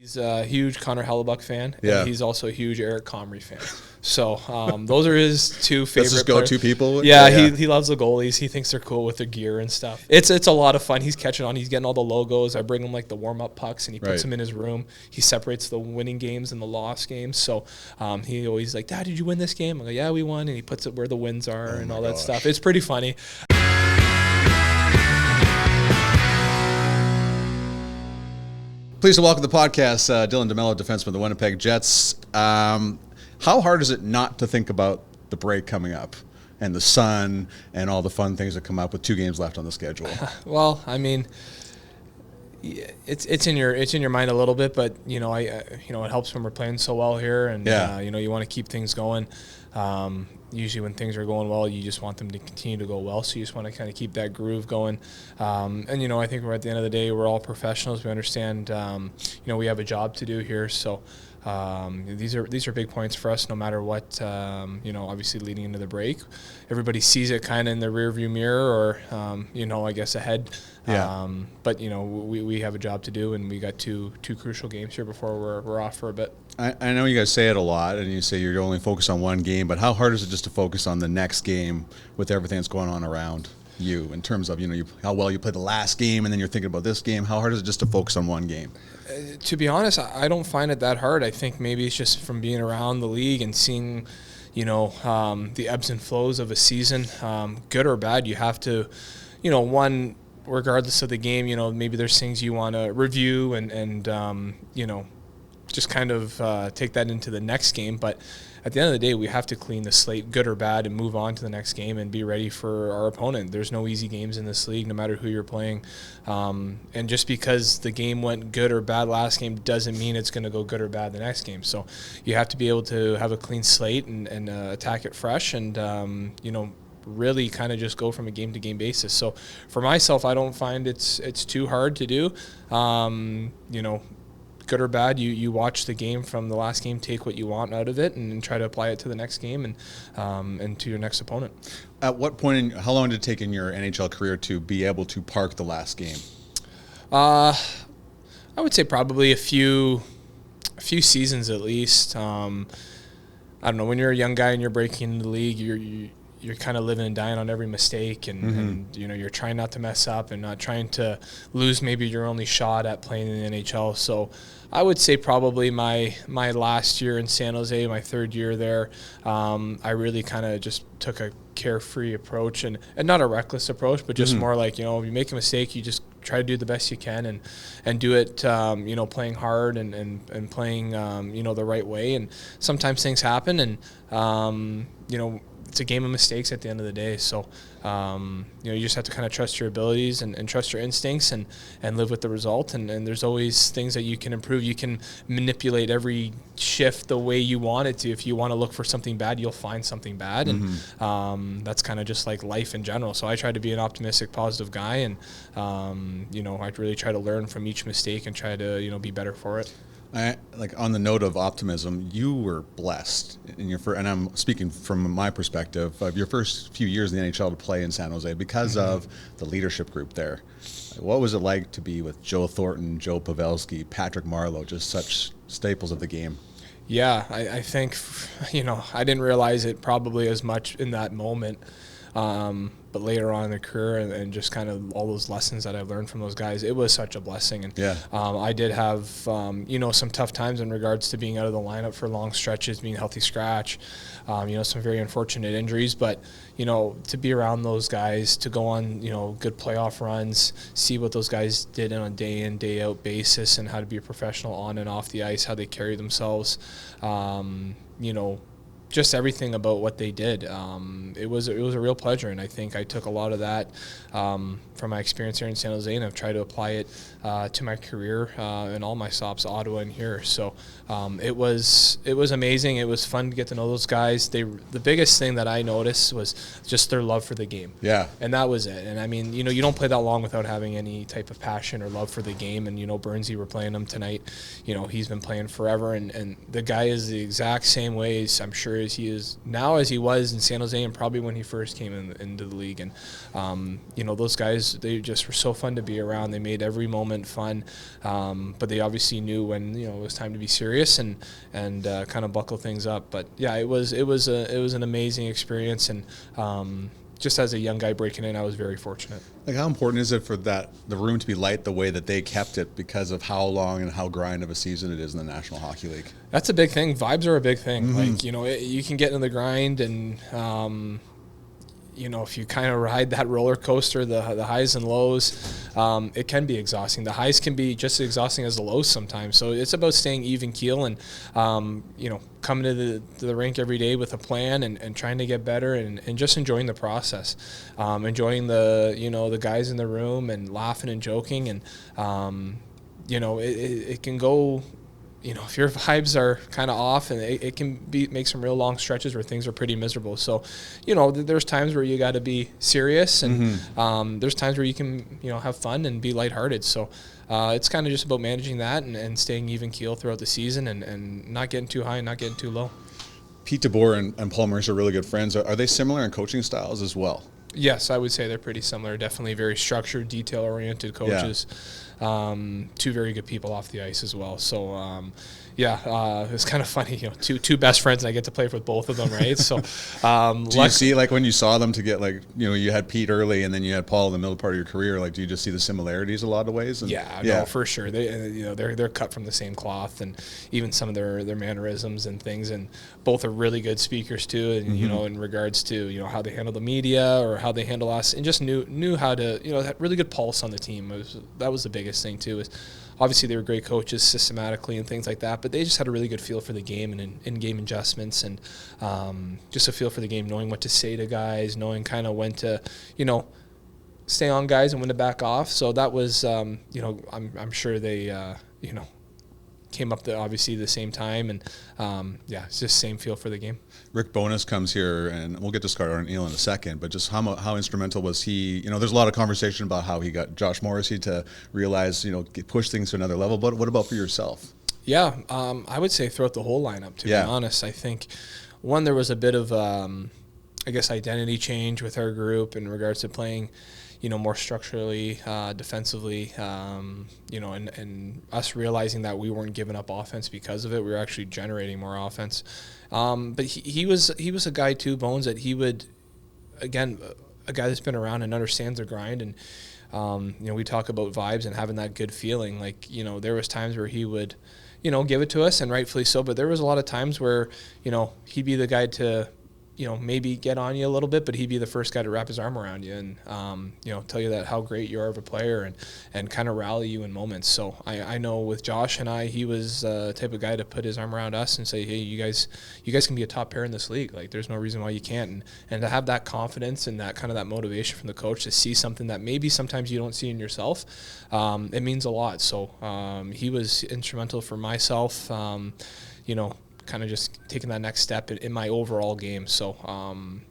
He's a huge Connor Hellebuck fan, Yeah. and he's also a huge Eric Comrie fan. So those are his two favorite That's his go-to players. people? Yeah, he loves the goalies. He thinks they're cool with their gear and stuff. It's a lot of fun. He's catching on. He's getting all the logos. I bring him like the warm-up pucks, and he puts them in his room. He separates the winning games and the lost games. So he always like, Dad, did you win this game? I go, yeah, we won. And he puts it where the wins are and all that stuff. It's pretty funny. Pleased to welcome to the podcast Dylan DeMelo, defenseman of the Winnipeg Jets. How hard is it not to think about the break coming up and the sun and all the fun things that come up with 2 games left on the schedule? Well, I mean, it's in your mind a little bit, but it helps when we're playing so well here, and you want to keep things going. Usually when things are going well, you just want them to continue to go well, so you just want to kind of keep that groove going. I think we're at the end of the day, we're all professionals. We understand, we have a job to do here, so these are big points for us no matter what. Obviously leading into the break, everybody sees it kind of in the rearview mirror or I guess ahead. But we have a job to do, and we got two crucial games here before we're off for a bit. I know you guys say it a lot, and you say you're only focused on one game, but how hard is it just to focus on the next game with everything that's going on around you in terms of how well you played the last game, and then you're thinking about this game? How hard is it just to focus on one game? To be honest, I don't find it that hard. I think maybe it's just from being around the league and seeing the ebbs and flows of a season, good or bad. You have to, regardless of the game, maybe there's things you want to review and just kind of take that into the next game. But at the end of the day, we have to clean the slate, good or bad, and move on to the next game and be ready for our opponent. There's no easy games in this league, no matter who you're playing. And just because the game went good or bad last game doesn't mean it's going to go good or bad the next game. So you have to be able to have a clean slate and attack it fresh and, really kind of just go from a game-to-game basis. So for myself, I don't find it's too hard to do. Good or bad, you watch the game from the last game, take what you want out of it, and try to apply it to the next game and to your next opponent. At what point, how long did it take in your NHL career to be able to park the last game? I would say probably a few seasons at least. I don't know, when you're a young guy and you're breaking into the league, you're kind of living and dying on every mistake, and you're trying not to mess up and not trying to lose maybe your only shot at playing in the NHL. So I would say probably my last year in San Jose, my third year there, I really kind of just took a carefree approach and not a reckless approach, but just more like, if you make a mistake, you just try to do the best you can and do it, playing hard and playing, the right way. And sometimes things happen, and, it's a game of mistakes at the end of the day. So, you just have to kind of trust your abilities and trust your instincts and live with the result. And there's always things that you can improve. You can manipulate every shift the way you want it to. If you want to look for something bad, you'll find something bad. And that's kind of just like life in general. So I try to be an optimistic, positive guy. And, I really try to learn from each mistake and try to, be better for it. On the note of optimism, you were blessed in your first, and I'm speaking from my perspective of your first few years in the NHL to play in San Jose because of the leadership group there. What was it like to be with Joe Thornton, Joe Pavelski, Patrick Marleau, just such staples of the game? Yeah, I think, I didn't realize it probably as much in that moment. But later on in the career and just kind of all those lessons that I've learned from those guys, it was such a blessing. And I did have, some tough times in regards to being out of the lineup for long stretches, being healthy scratch, some very unfortunate injuries. But, to be around those guys, to go on, good playoff runs, see what those guys did on a day in, day out basis and how to be a professional on and off the ice, how they carry themselves, just everything about what they did. It was a real pleasure, and I think I took a lot of that from my experience here in San Jose, and I've tried to apply it to my career in all my stops, Ottawa and here. So it was amazing. It was fun to get to know those guys. The biggest thing that I noticed was just their love for the game. Yeah. And that was it. And I mean, you don't play that long without having any type of passion or love for the game. And Burnsy, we're playing him tonight. He's been playing forever, and the guy is the exact same way as I'm sure player as he is now as he was in San Jose and probably when he first came into the league. And, those guys, they just were so fun to be around. They made every moment fun, but they obviously knew when, it was time to be serious and kind of buckle things up. But, yeah, it was an amazing experience. And just as a young guy breaking in, I was very fortunate. Like, how important is it for the room to be light the way that they kept it because of how long and how grind of a season it is in the National Hockey League? That's a big thing. Vibes are a big thing. Mm-hmm. You can get into the grind and, if you kind of ride that roller coaster, the highs and lows, it can be exhausting. The highs can be just as exhausting as the lows sometimes. So it's about staying even keel and, coming to the rink every day with a plan and trying to get better and just enjoying the process, enjoying the guys in the room and laughing and joking. And, it can go, if your vibes are kind of off, and it can make some real long stretches where things are pretty miserable. So, there's times where you got to be serious, and there's times where you can, have fun and be lighthearted. So it's kind of just about managing that and staying even keel throughout the season and not getting too high and not getting too low. Pete DeBoer and Paul Maurice are really good friends. Are they similar in coaching styles as well? Yes, I would say they're pretty similar. Definitely very structured, detail-oriented coaches. Yeah. Two very good people off the ice as well. So, it's kind of funny. Two best friends, and I get to play with both of them, right? So, do you see, like, when you saw them to get, like, you had Pete early and then you had Paul in the middle part of your career, like, do you just see the similarities a lot of ways? And, no, for sure. They're cut from the same cloth, and even some of their mannerisms and things, and both are really good speakers too. And in regards to how they handle the media or how they handle us, and just knew how to had really good pulse on the team. That was the biggest thing too. Is obviously they were great coaches systematically and things like that, but they just had a really good feel for the game and in-game adjustments and just a feel for the game, knowing what to say to guys, knowing kind of when to stay on guys and when to back off. So that was I'm sure they came up to obviously the same time, and it's just same feel for the game. Rick Bowness comes here, and we'll get to Scar O'Neill in a second, but just how instrumental was he? There's a lot of conversation about how he got Josh Morrissey to realize, push things to another level, but what about for yourself? Yeah, I would say throughout the whole lineup, to be honest. I think, one, there was a bit of, identity change with our group in regards to playing, more structurally, defensively, and us realizing that we weren't giving up offense because of it. We were actually generating more offense. But he was a guy too, Bones, that he would, again, a guy that's been around and understands the grind. And, we talk about vibes and having that good feeling. Like, there was times where he would, give it to us, and rightfully so. But there was a lot of times where, he'd be the guy to, maybe get on you a little bit, but he'd be the first guy to wrap his arm around you and, tell you that how great you are of a player and kind of rally you in moments. So I know with Josh and he was the type of guy to put his arm around us and say, hey, you guys can be a top pair in this league. Like, there's no reason why you can't. And to have that confidence and that kind of that motivation from the coach to see something that maybe sometimes you don't see in yourself, it means a lot. So he was instrumental for myself, kind of just taking that next step in my overall game. So,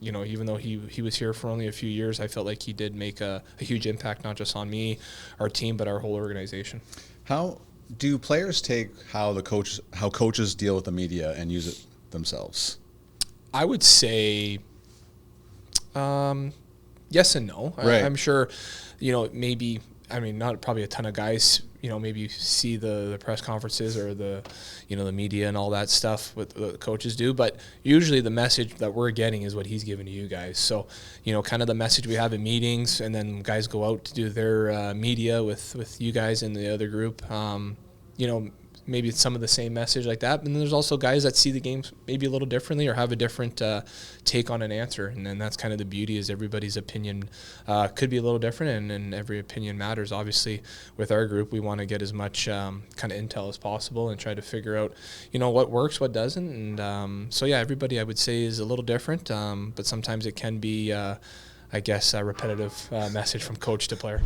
even though he was here for only a few years, I felt like he did make a huge impact, not just on me, our team, but our whole organization. How do players take how coaches deal with the media and use it themselves? I would say yes and no. Right. I'm sure, maybe, not probably a ton of guys, maybe you see the press conferences or the media and all that stuff what the coaches do, but usually the message that we're getting is what he's giving to you guys. So, kind of the message we have in meetings, and then guys go out to do their media with you guys in the other group. Maybe it's some of the same message like that. And then there's also guys that see the games maybe a little differently or have a different take on an answer. And then that's kind of the beauty, is everybody's opinion could be a little different, and every opinion matters. Obviously, with our group, we want to get as much kind of intel as possible and try to figure out, what works, what doesn't. And everybody, I would say, is a little different. But sometimes it can be, a repetitive message from coach to player.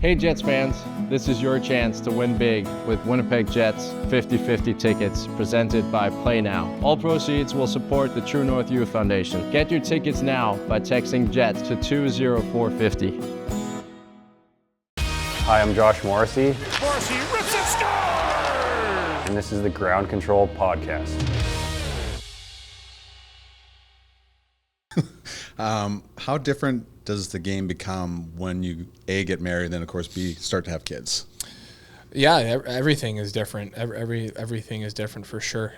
Hey Jets fans, this is your chance to win big with Winnipeg Jets 50/50 tickets presented by Play Now. All proceeds will support the True North Youth Foundation. Get your tickets now by texting JETS to 20450. Hi, I'm Josh Morrissey. Morrissey rips and scores! And this is the Ground Control Podcast. How different does the game become when you A, get married, and then of course B, start to have kids? Yeah, everything is different. Everything is different for sure.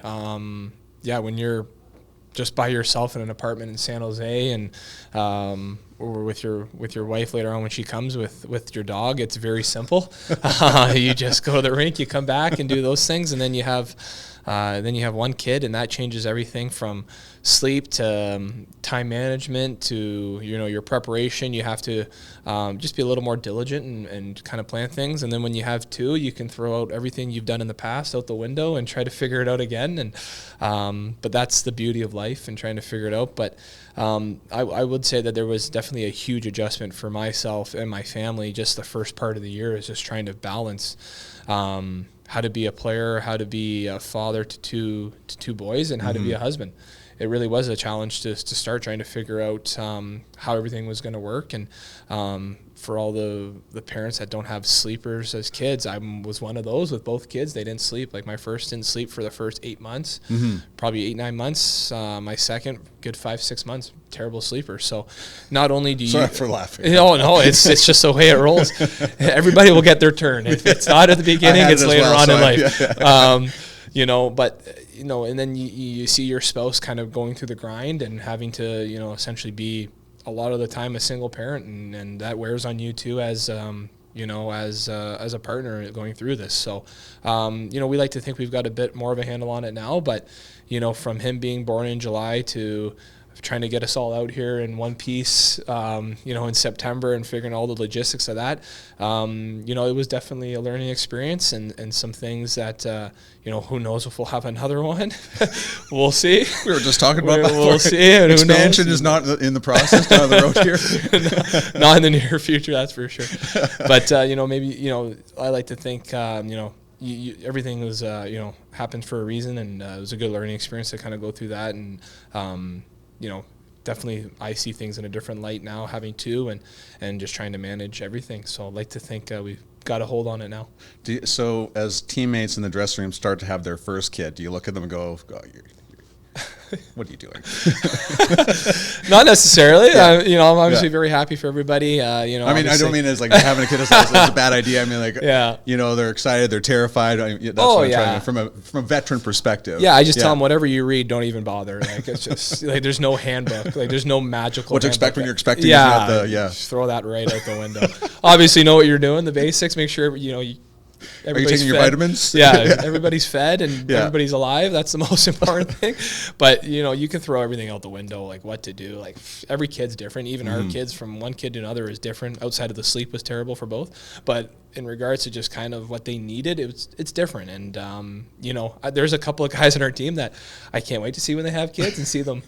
Yeah, when you're just by yourself in an apartment in San Jose, and or with your wife later on when she comes with your dog, it's very simple. You just go to the rink, you come back and do those things, and then you have one kid, and that changes everything from sleep to time management to your preparation. You have to just be a little more diligent and kind of plan things. And then when you have two, you can throw out everything you've done in the past out the window and try to figure it out again. And but that's the beauty of life and trying to figure it out. But I would say that there was definitely a huge adjustment for myself and my family. Just the first part of the year is just trying to balance how to be a player, how to be a father to two boys, and how to be a husband. It really was a challenge to start trying to figure out how everything was going to work. And for all the parents that don't have sleepers as kids, I was one of those with both kids. They didn't sleep. Like my first didn't sleep for the first 8 months, probably 8-9 months. My second, good 5-6 months, terrible sleeper. So not only do you... Sorry for laughing. No, it's just the way it rolls. Everybody will get their turn. If it's not at the beginning, it's later on in life. And then you see your spouse kind of going through the grind and having to, essentially be a lot of the time a single parent, and that wears on you too as a partner going through this. So, we like to think we've got a bit more of a handle on it now, but, from him being born in July to trying to get us all out here in one piece, in September, and figuring all the logistics of that, it was definitely a learning experience and some things that, who knows if we'll have another one. We'll see. We were just talking about that. We'll see. Expansion is not in the process down the road here. Not in the near future, that's for sure. But, maybe, I like to think, everything was, happened for a reason, and it was a good learning experience to kind of go through that. And, definitely I see things in a different light now, having two and just trying to manage everything. So I'd like to think we've got a hold on it now. So as teammates in the dressing room start to have their first kid, do you look at them and go, what are you doing? Not necessarily. Yeah. I'm obviously very happy for everybody. I don't mean as like having a kid is a bad idea. I mean, like, yeah. They're excited, they're terrified. That's what I'm trying to, from a veteran perspective. Yeah, I just tell them whatever you read, don't even bother. Like, it's just like there's no handbook. Like, there's no magical. What to expect when you're expecting? Throw that right out the window. Obviously, know what you're doing. The basics. Make sure are you taking your vitamins? Yeah, everybody's fed and everybody's alive. That's the most important thing. But, you can throw everything out the window, like what to do. Like every kid's different. Even our kids, from one kid to another, is different. Outside of the sleep was terrible for both. But in regards to just kind of what they needed, it's different. And, there's a couple of guys on our team that I can't wait to see when they have kids and see them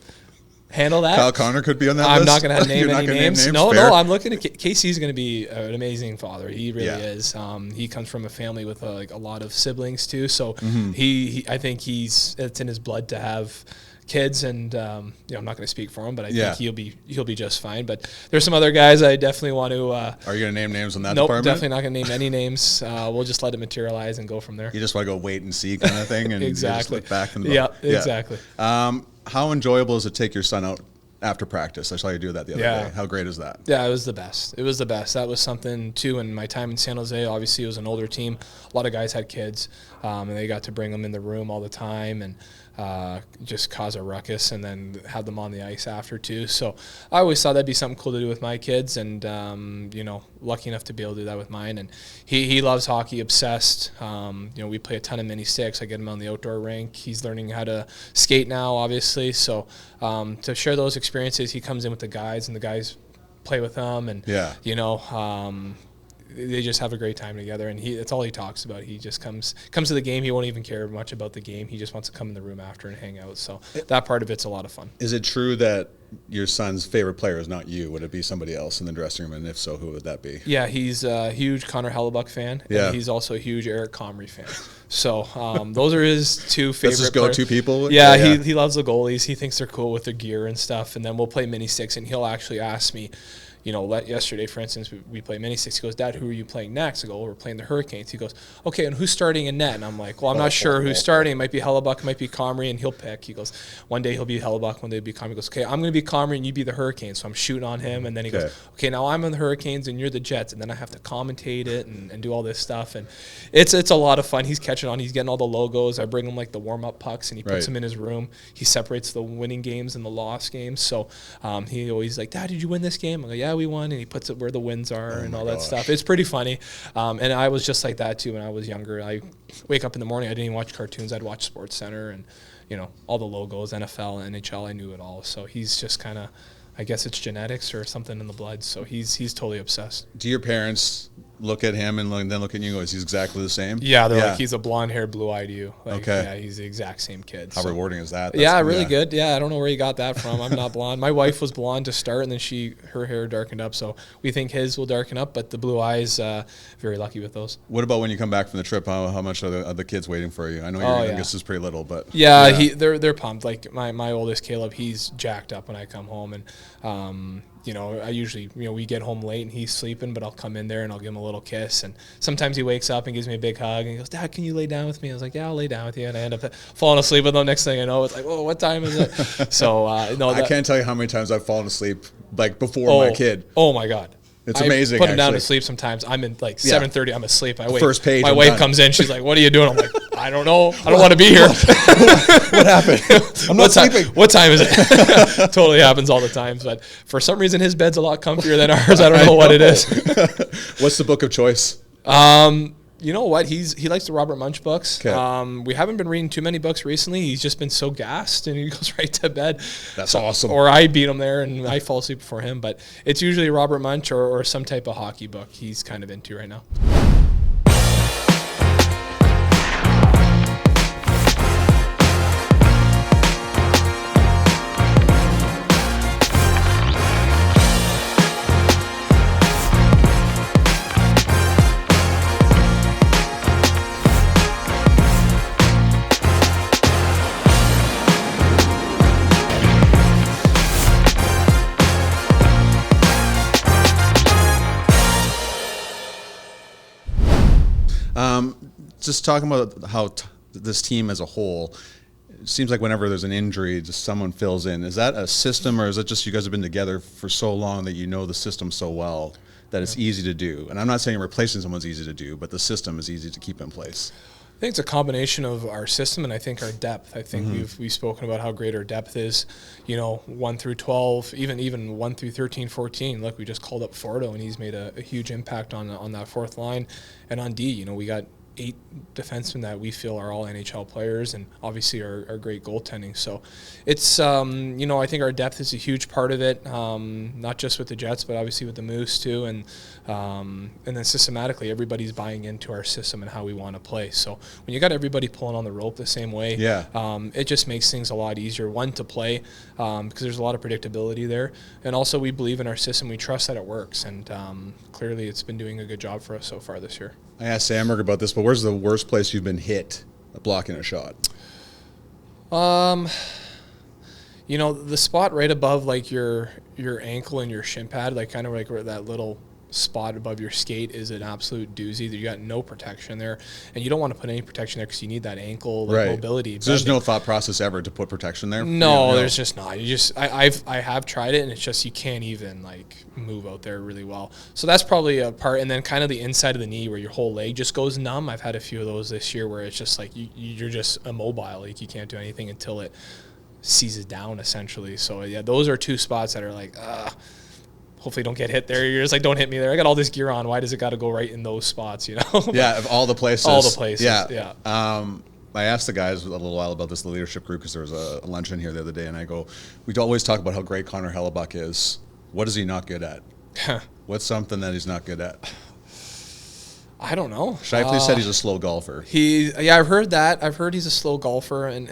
handle that. Kyle Connor could be on that list. I'm not going to name any names. No, Fair. I'm looking at Casey's going to be an amazing father. He really is. He comes from a family with a lot of siblings too. So I think it's in his blood to have kids, and I'm not going to speak for him, but I think he'll be just fine. But there's some other guys I definitely want to. Are you going to name names on that nope, department? Definitely not going to name any names. We'll just let it materialize and go from there. You just want to go wait and see kind of thing, and exactly. Just look back and exactly. How enjoyable is it to take your son out after practice? I saw you do that the other day. How great is that? Yeah, it was the best. That was something too. In my time in San Jose, obviously it was an older team. A lot of guys had kids, and they got to bring them in the room all the time and just cause a ruckus, and then have them on the ice after too. So I always thought that'd be something cool to do with my kids, and lucky enough to be able to do that with mine. And he loves hockey, obsessed. We play a ton of mini sticks. I get him on the outdoor rink. He's learning how to skate now, obviously. So to share those experiences, he comes in with the guys, and the guys play with them, and they just have a great time together, and that's all he talks about. He just comes to the game. He won't even care much about the game. He just wants to come in the room after and hang out. So that part of it's a lot of fun. Is it true that your son's favorite player is not you? Would it be somebody else in the dressing room? And if so, who would that be? Yeah, he's a huge Connor Hellebuck fan. Yeah. And he's also a huge Eric Comrie fan. So those are his two favorite Let's just go players. Two people? Yeah, he loves the goalies. He thinks they're cool with their gear and stuff. And then we'll play mini sticks, and he'll actually ask me, yesterday, for instance, we played mini six. He goes, Dad, who are you playing next? I go, we're playing the Hurricanes. He goes, okay, and who's starting in net? And I'm like, well, I'm not sure who's starting. It might be Hellebuck, it might be Comrie, and he'll pick. He goes, one day he'll be Hellebuck, one day he'll be Comrie. He goes, okay, I'm going to be Comrie and you be the Hurricanes. So I'm shooting on him. And then he goes, okay, now I'm on the Hurricanes and you're the Jets. And then I have to commentate it and do all this stuff. And it's a lot of fun. He's catching on. He's getting all the logos. I bring him like the warm-up pucks and he puts them in his room. He separates the winning games and the lost games. So he always like, Dad, did you win this game? I go, yeah, we won. And he puts it where the wins are and all that stuff. It's pretty funny. And I was just like that too when I was younger. I wake up in the morning, I didn't even watch cartoons. I'd watch Sports Center and, all the logos, NFL, NHL, I knew it all. So he's just kind of, I guess it's genetics or something in the blood. So he's totally obsessed. Do your parents look at him and then look at you and go, is he exactly the same? Yeah, they're like, he's a blonde-haired, blue-eyed you. Like, yeah, he's the exact same kid. How rewarding is that? That's really good. Yeah, I don't know where he got that from. I'm not blonde. My wife was blonde to start, and then her hair darkened up. So we think his will darken up, but the blue eyes, very lucky with those. What about when you come back from the trip? How much are the kids waiting for you? I know your youngest is pretty little, but they're pumped. Like my oldest Caleb, he's jacked up when I come home, and I usually, we get home late and he's sleeping, but I'll come in there and I'll give him a little kiss. And sometimes he wakes up and gives me a big hug and he goes, Dad, can you lay down with me? I was like, yeah, I'll lay down with you. And I end up falling asleep with him. Next thing I know, it's like, oh, what time is it? So, I can't tell you how many times I've fallen asleep like before my kid. Oh my God. It's amazing. Put him down to sleep sometimes. I'm in like 7:30. I'm asleep. I wake. First page. My wife comes in. She's like, "What are you doing?" I'm like, "I don't know. I don't want to be here." What happened? I'm not sleeping. What time is it? Totally happens all the time. But for some reason, his bed's a lot comfier than ours. I don't know what it is. What's the book of choice? You know what? He likes the Robert Munch books. Okay. We haven't been reading too many books recently. He's just been so gassed and he goes right to bed. That's awesome. Or I beat him there and I fall asleep before him. But it's usually Robert Munch or some type of hockey book he's kind of into right now. Just talking about how this team as a whole, it seems like whenever there's an injury, just someone fills in. Is that a system, or is it just you guys have been together for so long that you know the system so well that it's easy to do? And I'm not saying replacing someone's easy to do, but the system is easy to keep in place. I think it's a combination of our system and I think our depth. I think we've spoken about how great our depth is, 1 through 12, even 1 through 13, 14. Look, we just called up Fordo and he's made a huge impact on that fourth line. And on D, we got 8 defensemen that we feel are all NHL players and obviously are great goaltending. So it's, I think our depth is a huge part of it, not just with the Jets, but obviously with the Moose too. And then systematically, everybody's buying into our system and how we want to play. So when you got everybody pulling on the rope the same way, it just makes things a lot easier, one, to play, because there's a lot of predictability there. And also we believe in our system. We trust that it works. And clearly it's been doing a good job for us so far this year. I asked Samberg about this, but where's the worst place you've been hit blocking a shot? The spot right above like your ankle and your shin pad, like kind of like where that little spot above your skate is an absolute doozy. You got no protection there, and you don't want to put any protection there because you need that ankle mobility. So there's no thought process ever to put protection there? No, there's just not. I have tried it, and it's just you can't even like move out there really well. So that's probably a part, and then kind of the inside of the knee where your whole leg just goes numb. I've had a few of those this year where it's just like you're just immobile, like you can't do anything until it seizes down essentially. So yeah, those are 2 spots that are like hopefully don't get hit there. You're just like, don't hit me there. I got all this gear on. Why does it got to go right in those spots, Yeah, of all the places. All the places, yeah. I asked the guys a little while about this, the leadership group, because there was a luncheon here the other day, and I go, we always talk about how great Connor Hellebuck is. What is he not good at? What's something that he's not good at? I don't know. Shifley said he's a slow golfer. I've heard that. I've heard he's a slow golfer, and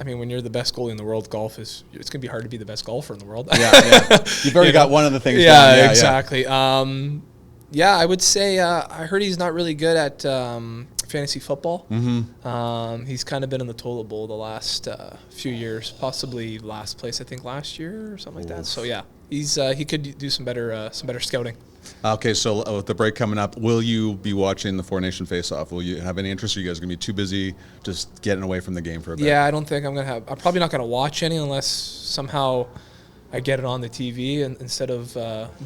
I mean, when you're the best goalie in the world, it's going to be hard to be the best golfer in the world. Yeah. You've already got one of the things done. Yeah, exactly. I would say I heard he's not really good at fantasy football. He's kind of been in the toilet bowl the last few years, possibly last place, I think, last year or something like that. So, yeah, he could do some better scouting. Okay, so with the break coming up, will you be watching the Four Nation face-off? Will you have any interest, or are you guys going to be too busy just getting away from the game for a bit? Yeah, I don't think I'm probably not going to watch any unless somehow I get it on the TV instead of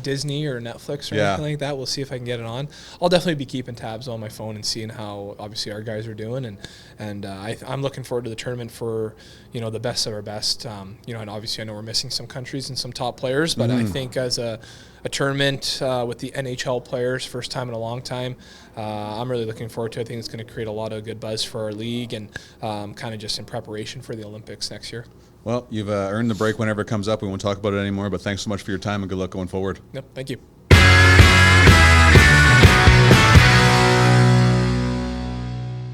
Disney or Netflix or anything like that. We'll see if I can get it on. I'll definitely be keeping tabs on my phone and seeing how obviously our guys are doing, and I'm looking forward to the tournament for the best of our best. And obviously I know we're missing some countries and some top players, but I think as a tournament with the NHL players, first time in a long time, I'm really looking forward to it. I think it's going to create a lot of good buzz for our league and kind of just in preparation for the Olympics next year. Well, you've earned the break whenever it comes up. We won't talk about it anymore, but thanks so much for your time and good luck going forward. Yep, thank you.